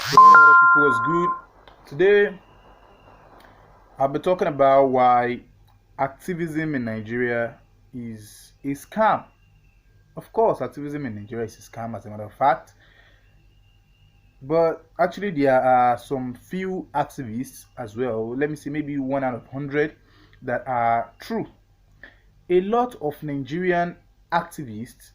People was good. Today, I'll be talking about why activism in Nigeria is a scam. Of course, activism in Nigeria is a scam, as a matter of fact. But actually, there are some few activists as well. Let me say, maybe 1 out of 100 that are true. A lot of Nigerian activists,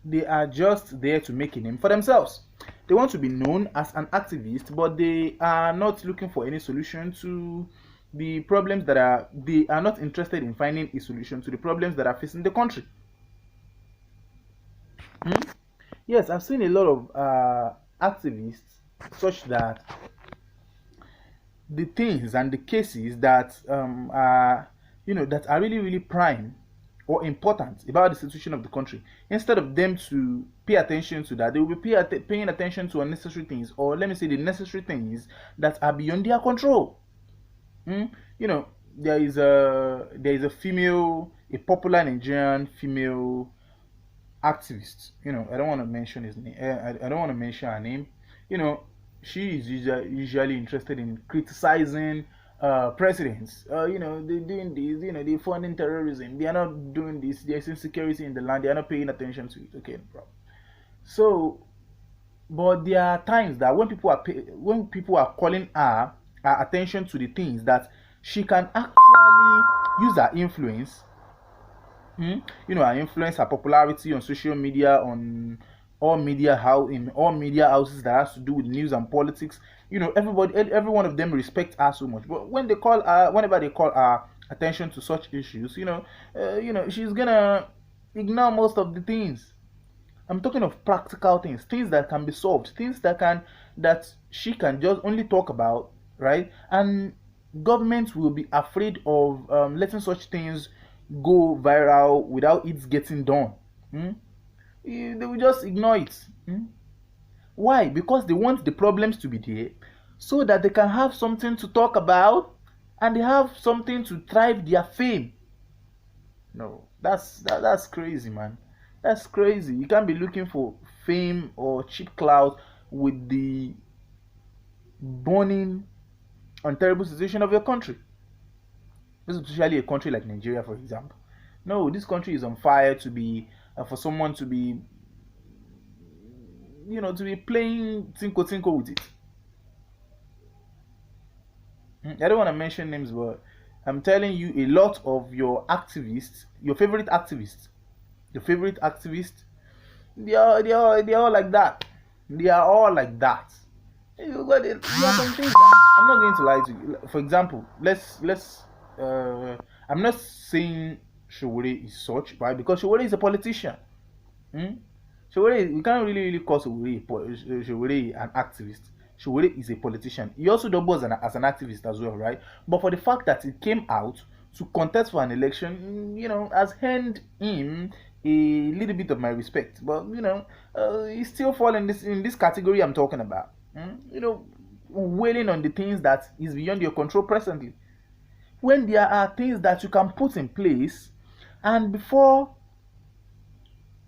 they are just there to make a name for themselves. They want to be known as an activist, but they are not looking for any solution to the problems that are, they are not interested in finding a solution to the problems that are facing the country. Hmm? Yes, I've seen a lot of activists such that the things and the cases that are, that are really really prime or important about the situation of the country, instead of them to pay attention to that, they will be paying attention to unnecessary things, or let me say the necessary things that are beyond their control. Mm? you know there is a female, a popular Nigerian female activist. I don't want to mention his name. I don't want to mention her name. You know, she is usually interested in criticizing presidents. They're doing this. They're funding terrorism. They are not doing this. There's insecurity in the land. They are not paying attention to it. Okay, no problem. So, but there are times that when people are calling her attention to the things that she can actually use her influence. Her influence, her popularity on social media, on all media houses that has to do with news and politics. Every one of them respects her so much. But whenever they call her attention to such issues, she's gonna ignore most of the things. I'm talking of practical things, things that can be solved, things that she can just only talk about, right? And governments will be afraid of letting such things go viral without it getting done. Hmm? They will just ignore it. Why? Because they want the problems to be there so that they can have something to talk about and they have something to thrive their fame. No, that's crazy, man. That's crazy. You can't be looking for fame or cheap clout with the burning and terrible situation of your country. Especially a country like Nigeria, for example. No, this country is on fire to be for someone to be, to be playing tinko tinko with it. I don't want to mention names, but I'm telling you, a lot of your activists, your favorite activists, they are all like that. They are all like that. There are some things that I'm not going to lie to you. For example, let's. I'm not saying Showore is such, right? Because Showore is a politician. Hmm? We can't really call Showore an activist. Showore is a politician. He also doubles as an activist as well, right? But for the fact that he came out to contest for an election, has earned him a little bit of my respect. But he still fall in this category I'm talking about. Wailing on the things that is beyond your control presently. When there are things that you can put in place, and before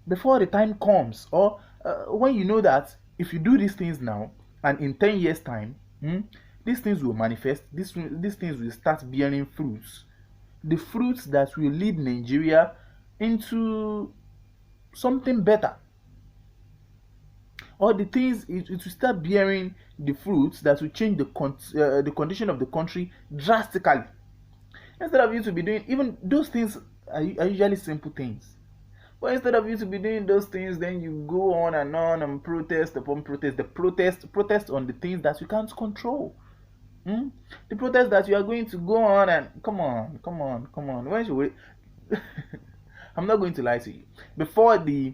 the time comes, or when you know that if you do these things now and in 10 years time, these things will manifest, these things will start bearing fruits, the fruits that will lead Nigeria into something better, or the things it will start bearing the fruits that will change the condition of the country drastically. Instead of you to be doing even those things are usually simple things. But instead of you to be doing those things, then you go on and protest upon protest. The protest on the things that you can't control. The protest that you are going to go on and come on. When should we? I'm not going to lie to you. Before the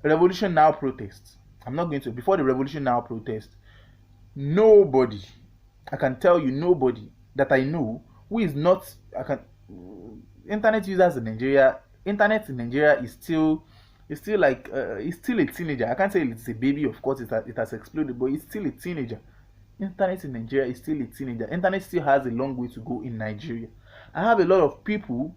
revolution now protest, I'm not going to. Before the revolution now protest, nobody, I can tell you, nobody that I know who is not, internet users in Nigeria, internet in Nigeria is still like it's still a teenager. I can't say it's a baby, of course it has exploded, but it's still a teenager. Internet in Nigeria is still a teenager. Internet still has a long way to go in Nigeria. I have a lot of people,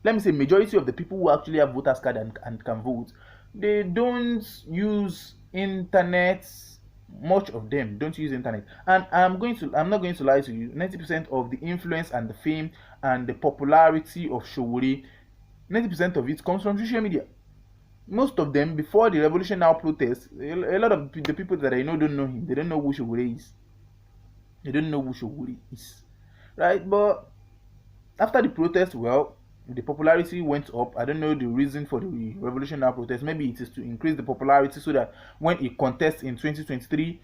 let me say majority of the people who actually have voters card and can vote, they don't use internet Much of them don't use internet, and I'm not going to lie to you. 90% of the influence and the fame and the popularity of Showore, 90% of it comes from social media. Most of them, before the revolution now protest, a lot of the people that I know don't know him. They don't know who Showore is. They don't know who Showore is, right? But after the protest, well, the popularity went up. I don't know the reason for the revolution now protest. Maybe it is to increase the popularity so that when he contests in 2023,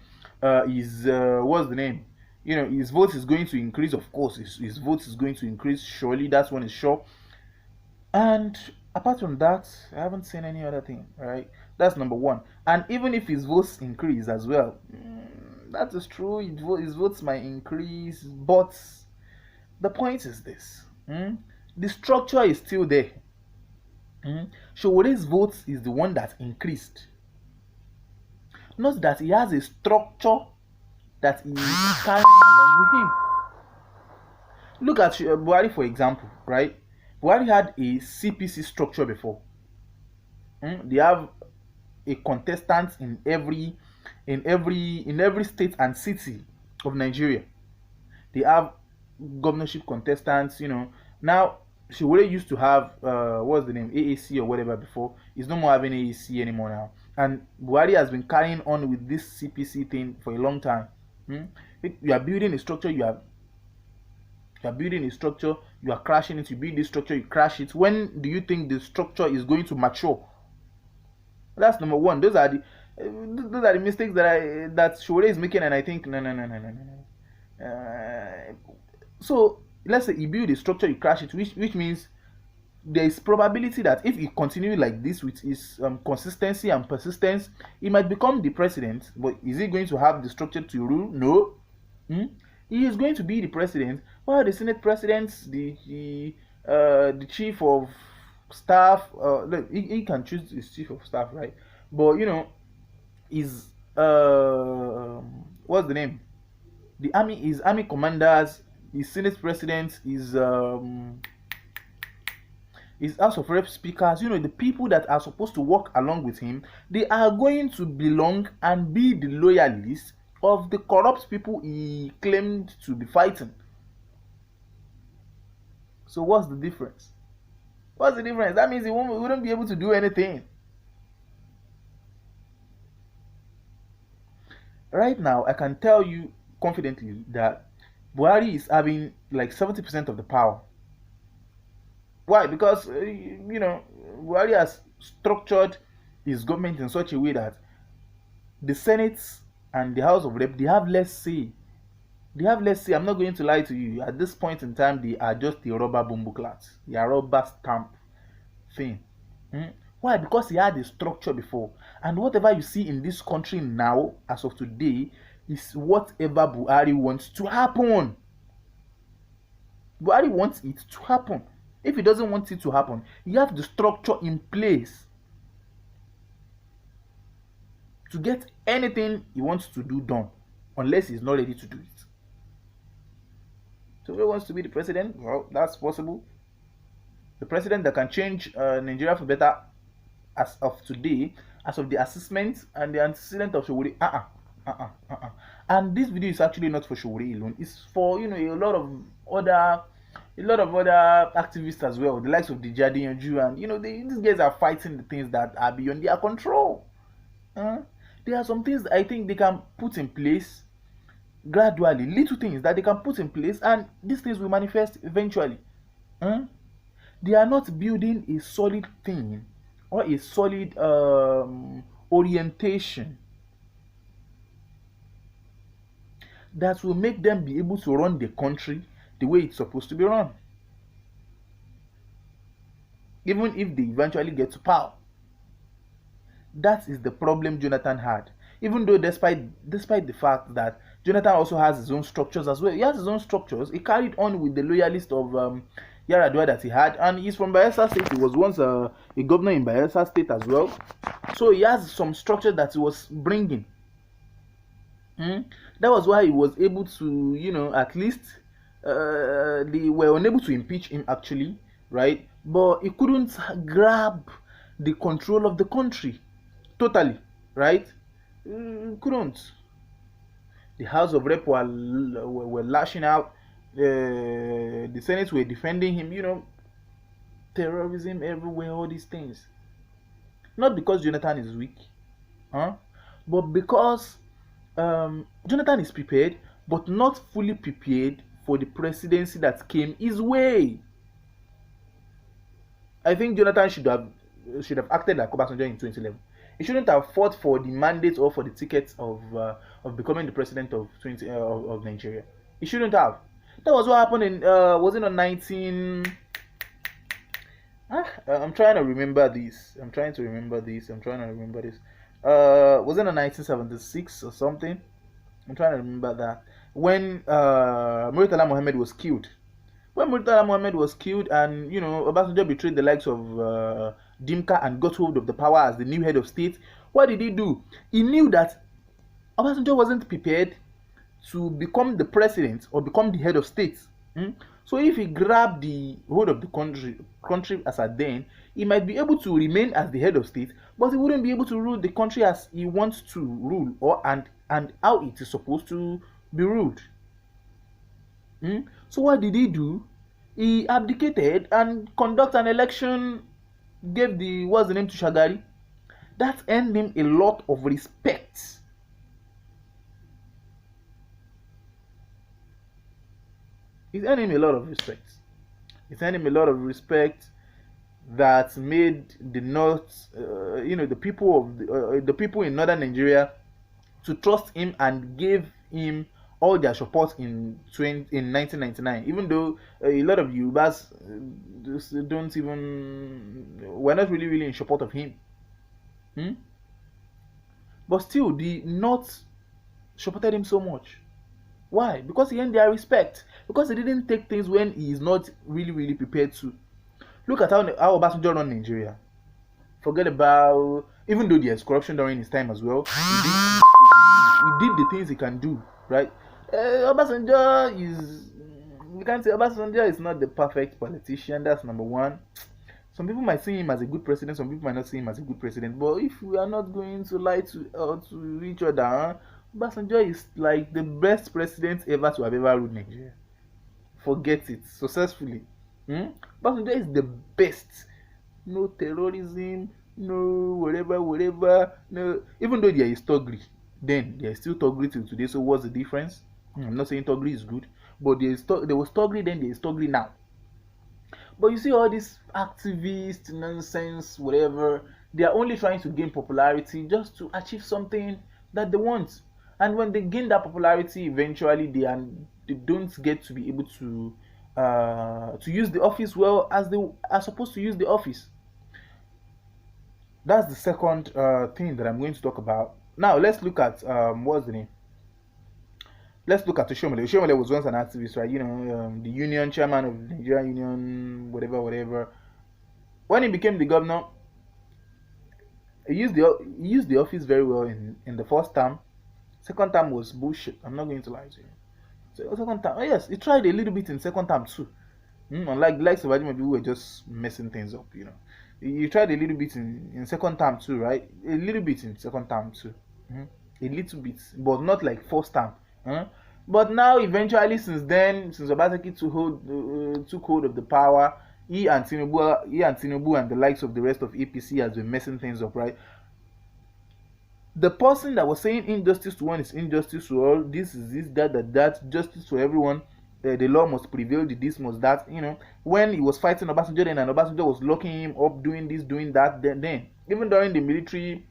his what's the name? His vote is going to increase. Of course, his vote is going to increase. Surely, that's one is sure. And apart from that, I haven't seen any other thing. Right? That's number one. And even if his votes increase as well, that is true. His votes might increase, but the point is this: the structure is still there. Showore's votes is the one that increased. Not that he has a structure that is carrying along with him. Look at Buhari, for example, right? Buhari had a CPC structure before. They have a contestant in every state and city of Nigeria. They have governorship contestants. Now Shiwore used to have what's the name, AAC or whatever before. He's no more having AAC anymore now. And Buhari has been carrying on with this CPC thing for a long time. You are building a structure, you are building a structure, you are crashing it. You build this structure, you crash it. When do you think the structure is going to mature? That's number one. Those are the mistakes that Shiwore is making, and I think no. So let's say you build a structure, you crash it, which means there is probability that if he continue like this with his consistency and persistence, he might become the president. But is he going to have the structure to rule? No. He is going to be the president. Well, the Senate president, the chief of staff, he can choose his chief of staff, right? But is what's the name? The army, his army commanders, his Senate president, his House of Rep speakers, the people that are supposed to work along with him, they are going to belong and be the loyalists of the corrupt people he claimed to be fighting. So what's the difference? What's the difference? That means he wouldn't be able to do anything. Right now, I can tell you confidently that Buhari is having like 70% of the power. Why? Because Buhari has structured his government in such a way that the Senate and the House of Rep, they have less say. I'm not going to lie to you. At this point in time, they are just the rubber bumbleclats. They are rubber stamp thing. Why? Because he had a structure before. And whatever you see in this country now, as of today, is whatever Buhari wants to happen. Buhari wants it to happen. If he doesn't want it to happen, you have the structure in place to get anything he wants to do done, unless he's not ready to do it. So who wants to be the president? Well, that's possible. The president that can change Nigeria for better as of today, as of the assessment and the antecedent of Showore. And this video is actually not for Showore alone. It's for a lot of other activists as well, the likes of the Nigerian, and these guys are fighting the things that are beyond their control. There are some things I think they can put in place gradually, little things that they can put in place, and these things will manifest eventually. They are not building a solid thing or a solid orientation that will make them be able to run the country the way it's supposed to be run, even if they eventually get to power. That is the problem Jonathan had. Even though despite the fact that Jonathan also has his own structures as well. He has his own structures. He carried on with the loyalist of Yaradua that he had, and he's from Bayelsa State. He was once a governor in Bayelsa State as well. So he has some structure that he was bringing. That was why he was able to, at least they were unable to impeach him actually, right? But he couldn't grab the control of the country totally, right? Couldn't. The House of Rep were lashing out. The Senate were defending him. Terrorism everywhere, all these things. Not because Jonathan is weak, huh? But because Jonathan is prepared, but not fully prepared for the presidency that came his way. I think Jonathan should have acted like Obasanjo in 2011. He shouldn't have fought for the mandate or for the ticket of becoming the president of Nigeria. He shouldn't have. That was what happened in was it on 19. I'm trying to remember this. I'm trying to remember this. Was it in 1976 or something? I'm trying to remember that. When Murtala Mohammed was killed. When Murtala Mohammed was killed and, Obasanjo betrayed the likes of Dimka and got hold of the power as the new head of state, what did he do? He knew that Obasanjo wasn't prepared to become the president or become the head of state. So if he grabbed the hold of the country as at then, he might be able to remain as the head of state, but he wouldn't be able to rule the country as he wants to rule and how it is supposed to be ruled. So what did he do? He abdicated and conduct an election, gave the what's the name to Shagari. That earned him a lot of respect. It earned him a lot of respect. It earned him a lot of respect that made the North, the people of the people in northern Nigeria to trust him and give him all their support in 1999. Even though a lot of Yorubas don't even were not really in support of him. But still, the North supported him so much. Why? Because he earned their respect. Because he didn't take things when he is not really prepared to. Look at how Obasanjo run Nigeria. Forget about, even though there's corruption during his time as well, he did the things he can do, right? Obasanjo is, we can't say Obasanjo is not the perfect politician. That's number one. Some people might see him as a good president, some people might not see him as a good president. But if we are not going to lie to each other, Obasanjo is like the best president ever to have ever ruled Nigeria. Forget it. Successfully. Obasanjo is the best. No terrorism, no whatever. No, even though there is Togri, then there is still Togri till today. So what's the difference? I'm not saying Togri is good, but there was Togri then, there is Togri now. But you see all this activist nonsense, whatever, they are only trying to gain popularity just to achieve something that they want. And when they gain that popularity, eventually they don't get to be able to use the office well as they are supposed to use the office. That's the second thing that I'm going to talk about. Now let's look at what's the name? Let's look at Oshomole. Oshomole was once an activist, right? The union chairman of the Nigerian Union, whatever. When he became the governor, he used the office very well in the first term. Second term was bullshit. I'm not going to lie to you. So second term, yes, he tried a little bit in second term too. Unlike the likes of Ajimobi, who were just messing things up, You tried a little bit in second term too, right? A little bit in second term too. A little bit, but not like first term. But now, eventually, since Obaseki took hold of the power, he and Tinubu and the likes of the rest of APC has been messing things up, right? The person that was saying injustice to one is injustice to all. This is this, that, justice to everyone. The law must prevail. The this must that. When he was fighting Obasanjo then, and Obasanjo was locking him up, doing this, doing that. Then even during the military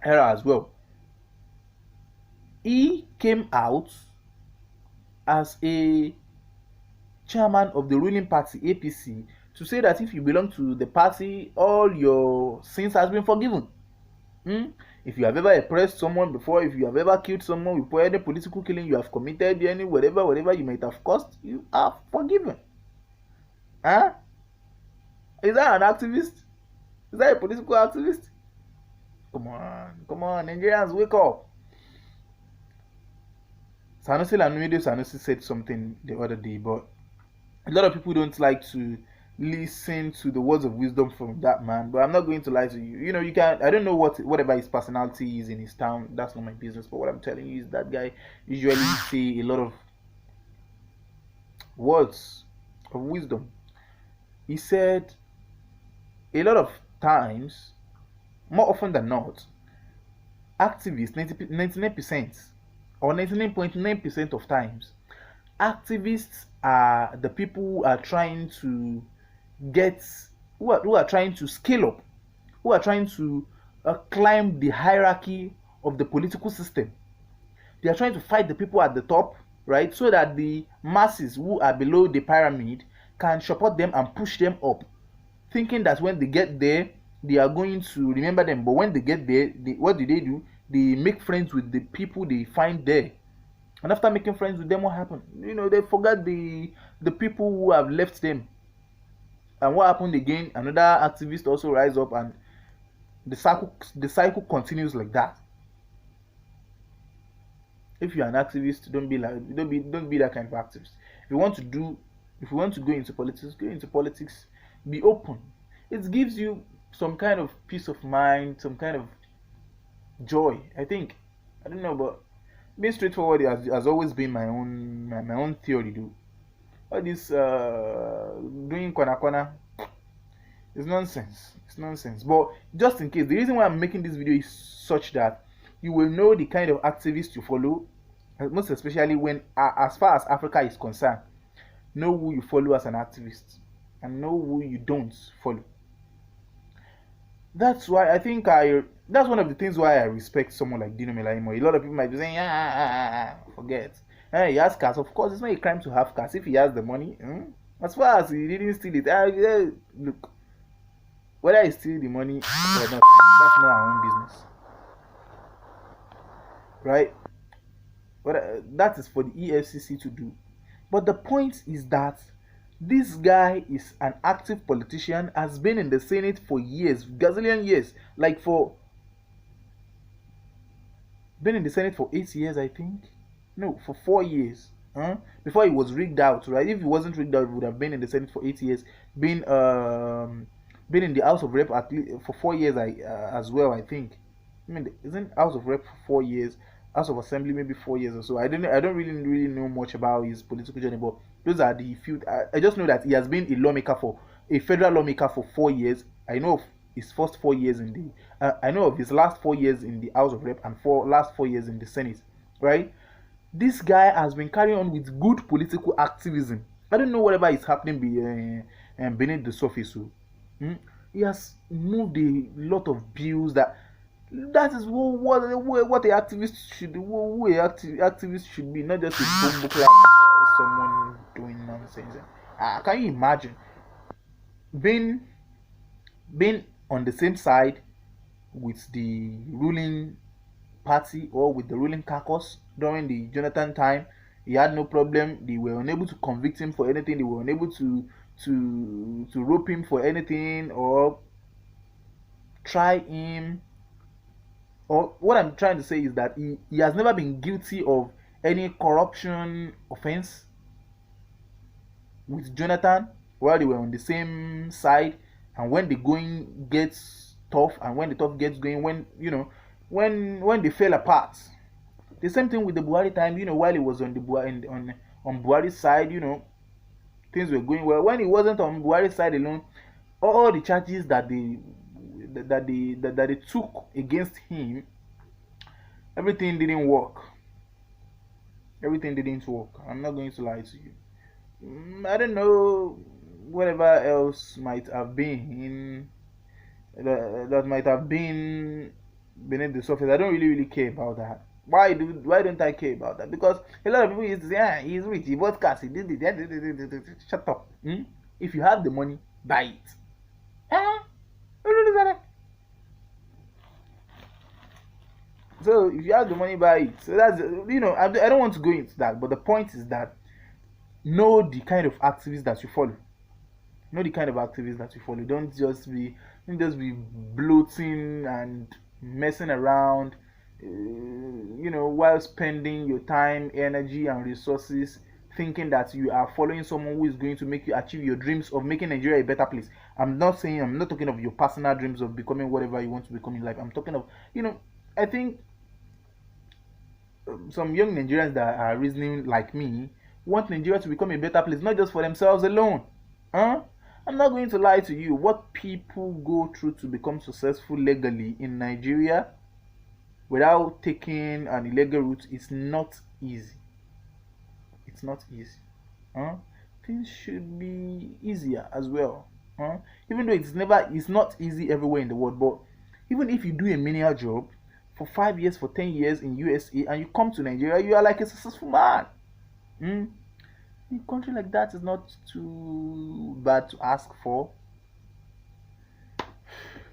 era as well, he came out as a chairman of the ruling party APC to say that if you belong to the party, all your sins has been forgiven. If you have ever oppressed someone before, if you have ever killed someone before, any political killing you have committed, any whatever you might have caused, you are forgiven. Is that an activist? Is that a political activist? Come on, Nigerians, wake up. Sanusi said something the other day, but a lot of people don't like to listen to the words of wisdom from that man. But I'm not going to lie to you. You can. I don't know whatever his personality is in his town. That's not my business. But what I'm telling you is that guy usually say a lot of words of wisdom. He said a lot of times, more often than not, activists 99% or 99.9% of times, activists are the people who are trying to get who are trying to scale up, who are trying to climb the hierarchy of the political system. They are trying to fight the people at the top, right, so that the masses who are below the pyramid can support them and push them up, thinking that when they get there they are going to remember them. But when they get there, what do? They make friends with the people they find there, and after making friends with them, what happened? They forgot the people who have left them. And what happened again? Another activist also rise up, and the cycle continues like that. If you're an activist, don't be that kind of activist. If you want to go into politics, go into politics. Be open. It gives you some kind of peace of mind, some kind of joy. I think. I don't know, but being straightforward has always been my own theory. Do all this doing corner is nonsense. It's nonsense. But just in case, the reason why I'm making this video is such that you will know the kind of activists you follow, most especially when, as far as Africa is concerned, know who you follow as an activist and know who you don't follow. That's why I think that's one of the things why I respect someone like Dino Melaimo. A lot of people might be saying, forget. He has cars. Of course, it's not a crime to have cars if he has the money. As far as he didn't steal it, look, whether he steal the money or not, that's not our own business, right? But that is for the EFCC to do. But the point is that this guy is an active politician, has been in the Senate for years, gazillion years, been in the Senate for 8 years, I think. No, for 4 years. Before he was rigged out, right? If he wasn't rigged out, he would have been in the Senate for 8 years. Been in the House of Rep at least for 4 years, as well, I think. Isn't House of Rep for 4 years? House of Assembly maybe 4 years or so. I don't really know much about his political journey, but those are the few. I just know that he has been a federal lawmaker for 4 years. I know of his first 4 years in the. I know of his last 4 years in the House of Rep and last 4 years in the Senate. Right? This guy has been carrying on with good political activism. I don't know whatever is happening beneath the surface. He has moved a lot of bills that is what a activist should do. Who a activist should be, not just a bomb clap someone doing nonsense. Can you imagine being on the same side with the ruling party or with the ruling caucus during the Jonathan time? He had no problem. They were unable to convict him for anything. They were unable to rope him for anything or try him. Or what I'm trying to say is that he has never been guilty of any corruption offense with Jonathan while they were on the same side. And when the going gets tough and when the tough gets going, when they fell apart. The same thing with the Buhari time, while he was on Buhari's side, things were going well. When he wasn't on Buhari's side alone, all the charges that they took against him, everything didn't work. I'm not going to lie to you. I don't know whatever else might have been that might have been beneath the surface. I don't really care about that. Why don't I care about that? Because a lot of people used to say, he's rich, he bought cars, he did it. Shut up. If you have the money, buy it. So if you have the money, buy it. So that's I don't want to go into that, but the point is that know the kind of activists that you follow. Don't just be bloating and messing around, while spending your time, energy, and resources thinking that you are following someone who is going to make you achieve your dreams of making Nigeria a better place. I'm not talking of your personal dreams of becoming whatever you want to become in life. I'm talking of, I think some young Nigerians that are reasoning like me want Nigeria to become a better place, not just for themselves alone. Huh? I'm not going to lie to you. What people go through to become successful legally in Nigeria without taking an illegal route is not easy. It's not easy. Huh? Things should be easier as well. Huh? Even though it's not easy everywhere in the world, but even if you do a menial job for 5 years, for 10 years in USA, and you come to Nigeria, you are like a successful man. Hmm? A country like that is not too bad to ask for,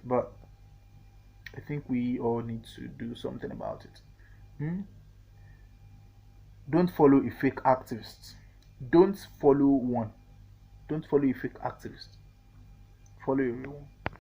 but I think we all need to do something about it. Hmm? Don't follow a fake activist. Don't follow one. Don't follow a fake activist. Follow a real one.